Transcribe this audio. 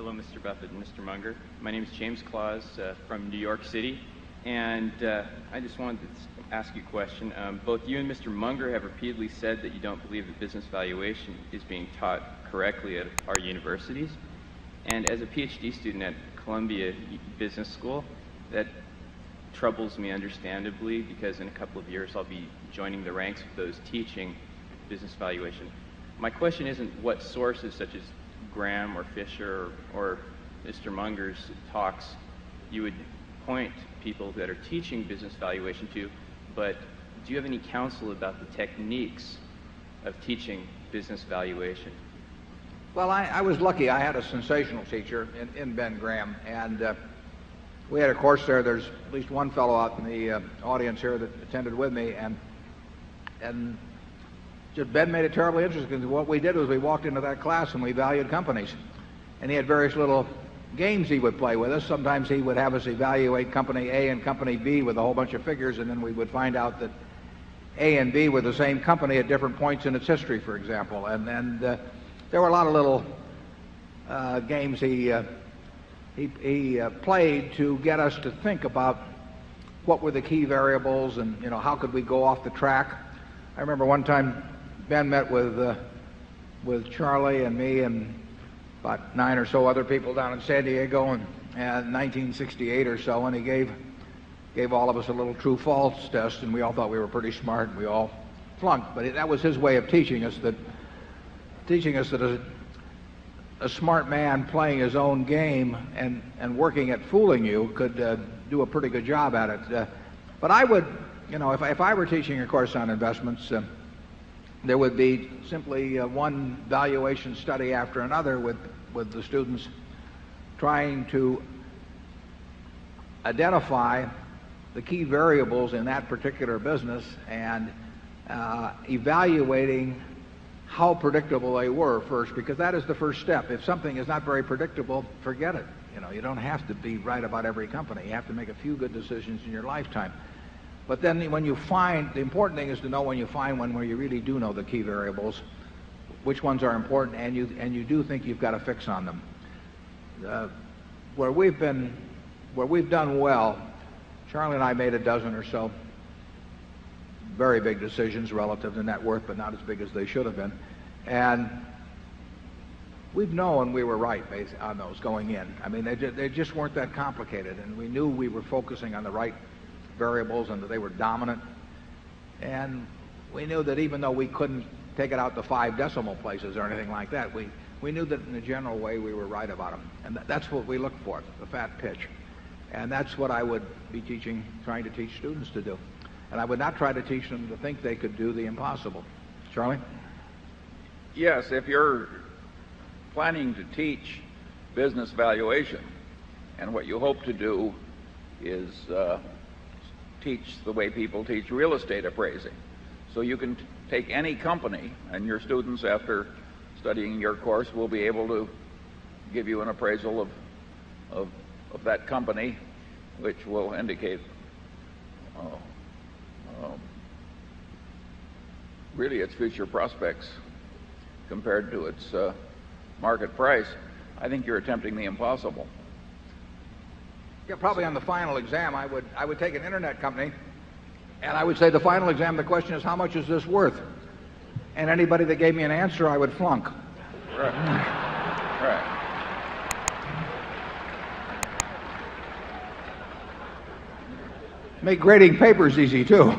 Hello, Mr. Buffett and Mr. Munger. My name is James Claus from New York City, and I just wanted to ask you a question. Both you and Mr. Munger have repeatedly said that you don't believe that business valuation is being taught correctly at our universities. And as a PhD student at Columbia Business School, that troubles me understandably, because in a couple of years I'll be joining the ranks of those teaching business valuation. My question isn't what sources such as Graham or Fisher or Mr. Munger's talks you would point people that are teaching business valuation to, but do you have any counsel about the techniques of teaching business valuation? Well, I was lucky. I had a sensational teacher in Ben Graham, and we had a course there. There's at least one fellow out in the audience here that attended with me, and just Ben made it terribly interesting, because what we did was we walked into that class and we valued companies. And he had various little games he would play with us. Sometimes he would have us evaluate company A and company B with a whole bunch of figures, and then we would find out that A and B were the same company at different points in its history, for example. And there were a lot of little games he played to get us to think about what were the key variables, and how could we go off the track. I remember one time Ben met with Charlie and me and about 9 or so other people down in San Diego in 1968 or so, and he gave all of us a little true-false test, and we all thought we were pretty smart, and we all flunked. But that was his way of teaching us that a smart man playing his own game and working at fooling you could do a pretty good job at it. But I would, if I were teaching a course on investments, there would be simply one valuation study after another with the students, trying to identify the key variables in that particular business and evaluating how predictable they were first, because that is the first step. If something is not very predictable, forget it. You don't have to be right about every company. You have to make a few good decisions in your lifetime. But then when you find, the important thing is to know when you find one where you really do know the key variables, which ones are important, and you do think you've got a fix on them. Where we've done well, Charlie and I made a dozen or so very big decisions relative to net worth, but not as big as they should have been. And we've known we were right based on those going in. I mean, they just weren't that complicated, and we knew we were focusing on the right variables and that they were dominant. And we knew that even though we couldn't take it out to 5 decimal places or anything like that, we knew that in a general way we were right about them. And that's what we look for, the fat pitch. And that's what I would be trying to teach students to do. And I would not try to teach them to think they could do the impossible. Charlie? Yes, if you're planning to teach business valuation, and what you hope to do is teach the way people teach real estate appraising. So you can take any company, and your students, after studying your course, will be able to give you an appraisal of that company, which will indicate really its future prospects compared to its market price. I think you're attempting the impossible. Yeah, probably on the final exam, I would take an internet company, and I would say the final exam, the question is, how much is this worth? And anybody that gave me an answer, I would flunk. Right. Make grading papers easy too.